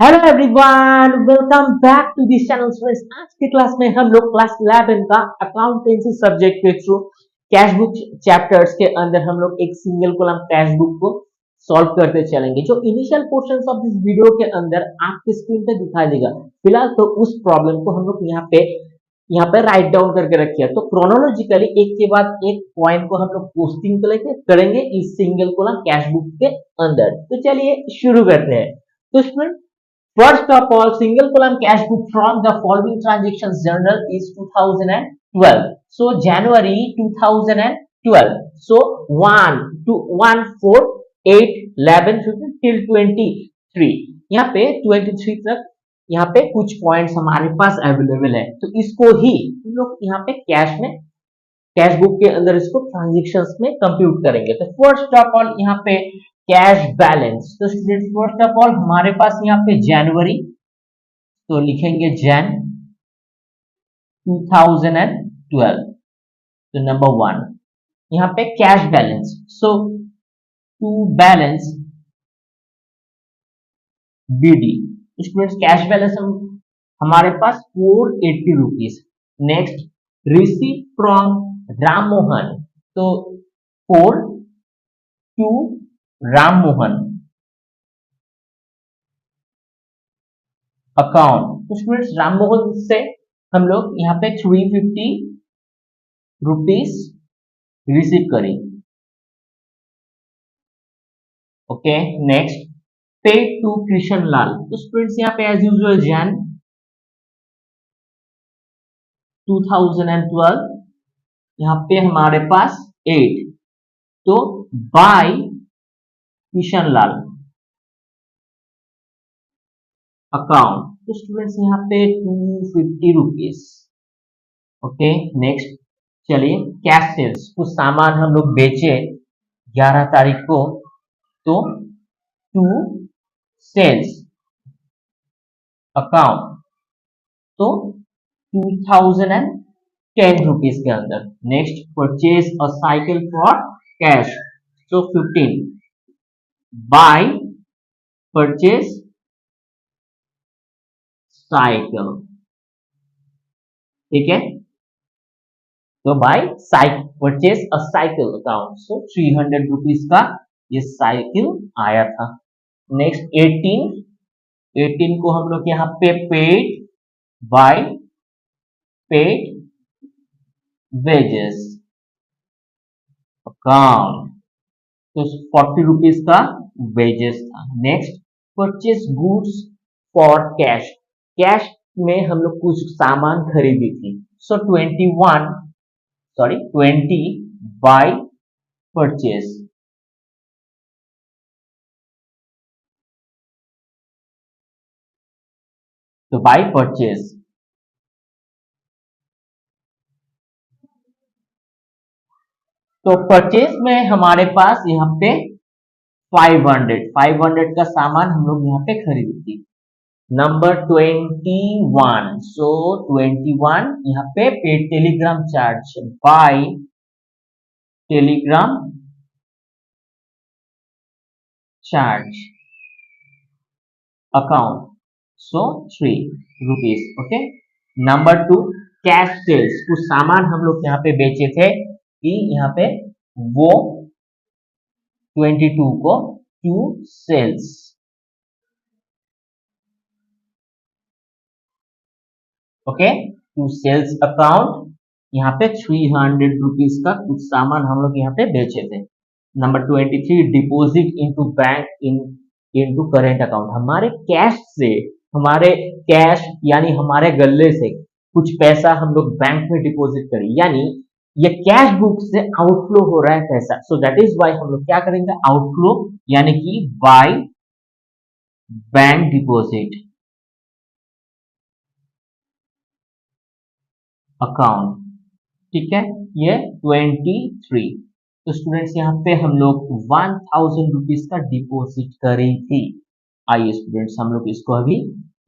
Hello everyone, welcome back to this channel friends. आज के class में हम लोग क्लास 11 का अकाउंटेंसी सब्जेक्ट के थ्रू कैश बुक चैप्टर्स के अंदर हम लोग एक सिंगल कॉलम कैश बुक को सॉल्व करते चलेंगे। जो initial portions of this video के अंदर आपके स्क्रीन पे दिखाई देगा, फिलहाल तो उस प्रॉब्लम को हम लोग यहाँ पे राइट डाउन करके रखिए। तो क्रोनोलॉजिकली एक के बाद एक पॉइंट को हम लोग पोस्टिंग करेंगे इस सिंगल कॉलम कैश बुक के अंदर। तो चलिए शुरू करते हैं। तो student, first of all, single column cash book from the following transactions journal is 2012. So January 2012. So 1 to 1 4 8 11 15 till 23. यहाँ पे 23 तक यहाँ पे कुछ पॉइंट्स हमारे पास अवेलेबल है। तो इसको ही हम लोग यहाँ पे कैश बुक के अंदर इसको ट्रांजेक्शन्स में कंप्यूट करेंगे। तो फर्स्ट ऑफ ऑल यहाँ पे कैश बैलेंस। तो स्टूडेंट, फर्स्ट ऑफ ऑल हमारे पास यहाँ पे जनवरी, तो लिखेंगे जैन 2012। तो नंबर वन यहाँ पे cash balance. So to balance BD. Students, cash balance हमारे पास 480 rupees. Next, receive from Ram Mohan. तो 4 टू राम मोहन अकाउंट। तो स्टूडेंट्स, राम मोहन से हम लोग यहाँ पे 350 रुपीज रिसीव करें। Okay, next, pay to Krishna Lal. तो स्टूडेंट्स, यहाँ पे एज यूजुअल जैन 2012, यहाँ पे हमारे पास 8, तो बाय कृष्ण लाल अकाउंट। तो स्टूडेंट्स, यहाँ पे 250 रुपीज। ओके, नेक्स्ट, चलिए कैश सेल्स, कुछ सामान हम लोग बेचे 11 तारीख को, तो टू सेल्स अकाउंट, तो 2010 रुपीज के अंदर। Next, purchase a cycle for cash, तो 15 बाय परचेज साइकिल। ठीक है, तो by purchase a cycle account, so 300 rupees का ये साइकिल आया था। नेक्स्ट 18 को हम लोग यहाँ पे paid by paid wages account, तो 40 रुपीज का वेजेस था। Next, purchase goods for cash. Cash में हम लोग कुछ सामान खरीदी थी, सो 20 बाय परचेज। तो बाय परचेज, तो परचेज में हमारे पास यहाँ पे 500 का सामान हम लोग यहाँ पे खरीदी थी। नंबर 21, सो 21 यहाँ पे paid telegram charge by telegram charge account, so 3 rupees. Okay, number 2, cash sales, कुछ सामान हम लोग यहाँ पे बेचे थे कि यहाँ पे वो 22 को to sales. Okay, to sales account, यहाँ पे 300 रुपीज का कुछ सामान हम लोग यहाँ पे बेचे थे। Number 23, deposit into bank into current account, हमारे कैश से, हमारे कैश यानी हमारे गल्ले से कुछ पैसा हम लोग बैंक में डिपॉजिट करें, यानी ये कैश बुक से आउटफ्लो हो रहा है पैसा। सो दैट इज वाई हम लोग क्या करेंगे, आउटफ्लो यानी कि बाय बैंक डिपॉजिट अकाउंट। ठीक है, ये 23। तो स्टूडेंट्स, यहाँ पे हम लोग 1000 रुपीज का डिपॉजिट करी थी। आइए स्टूडेंट्स, हम लोग इसको अभी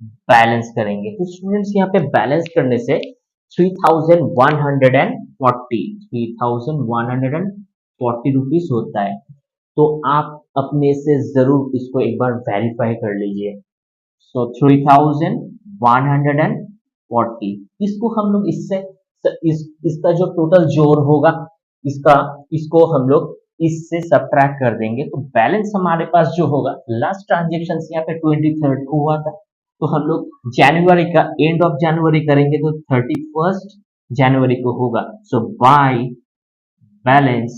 बैलेंस करेंगे। तो स्टूडेंट्स, यहाँ पे बैलेंस करने से 3140 रुपीज होता है। तो आप अपने से जरूर इसको एक बार वेरीफाई कर लीजिए। सो 3140, इसको हम लोग इसका जो टोटल जोड़ होगा, इसका इसको हम लोग इससे सब्ट्रैक्ट कर देंगे, तो बैलेंस हमारे पास जो होगा, लास्ट ट्रांजेक्शन यहाँ पे 23rd को हुआ था, तो हम लोग जनवरी का एंड ऑफ जनवरी करेंगे तो 31st जनवरी को होगा। सो बाय बैलेंस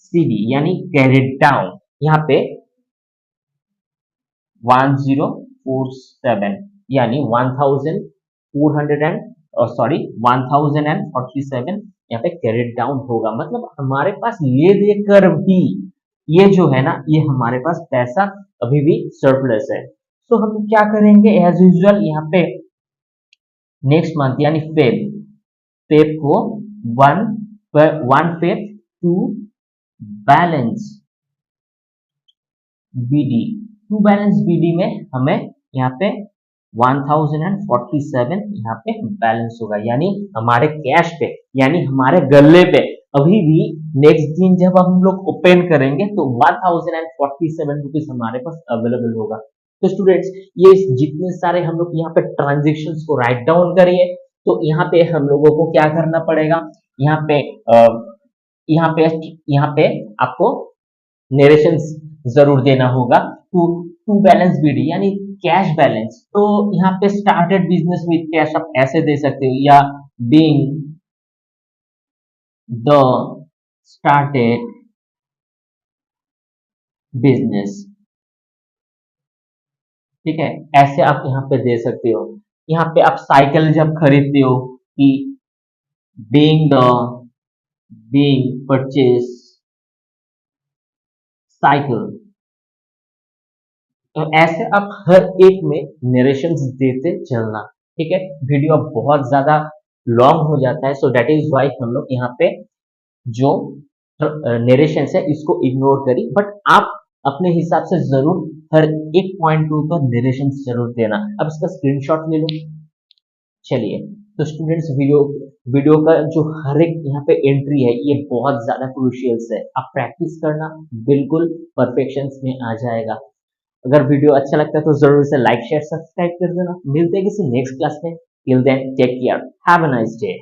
सीडी यानी क्रेडिट डाउन, यहाँ पे 1047 यानी 1047 यहाँ पे क्रेडिट डाउन होगा। मतलब हमारे पास ले देकर भी ये जो है ना, ये हमारे पास पैसा अभी भी सरप्लस है। तो हम क्या करेंगे, एज यूजुअल यहाँ पे नेक्स्ट मंथ यानी फेब को 1 Feb to balance BD, to balance BD में हमें यहाँ पे 1047 यहाँ पे बैलेंस होगा, यानी हमारे कैश पे, यानी हमारे गल्ले पे अभी भी नेक्स्ट दिन जब हम लोग ओपन करेंगे तो 1047 रुपीज हमारे पास अवेलेबल होगा। तो स्टूडेंट्स, ये जितने सारे हम लोग यहाँ पे ट्रांजेक्शन्स को राइट डाउन करिए, तो यहाँ पे हम लोगों को क्या करना पड़ेगा, यहाँ पे यहाँ पे आपको नरेशन जरूर देना होगा टू बैलेंस बीडी यानी कैश बैलेंस। तो यहाँ पे स्टार्टेड बिजनेस विद कैश आप ऐसे दे सकते हो, या बीइंग द स्टार्टेड बिजनेस, ठीक है, ऐसे आप यहाँ पे दे सकते हो। यहाँ पे आप साइकिल जब खरीदते हो कि बीइंग परचेज साइकिल, तो ऐसे आप हर एक में नरेशंस देते चलना, ठीक है। वीडियो अब बहुत ज्यादा लॉन्ग हो जाता है, सो दैट इज वाई हम लोग यहाँ पे जो नरेशन है इसको इग्नोर करी, बट आप अपने हिसाब से जरूर हर एक पॉइंट के ऊपर नरेशन जरूर देना। अब इसका स्क्रीनशॉट ले लो। चलिए, तो स्टूडेंट्स, वीडियो का जो हर एक यहाँ पे एंट्री है ये बहुत ज्यादा क्रूशियल है, आप प्रैक्टिस करना, बिल्कुल परफेक्शन में आ जाएगा। अगर वीडियो अच्छा लगता है तो जरूर इसे लाइक शेयर सब्सक्राइब कर देना। मिलते हैं किसी नेक्स्ट क्लास में। Till then take care, have a nice day.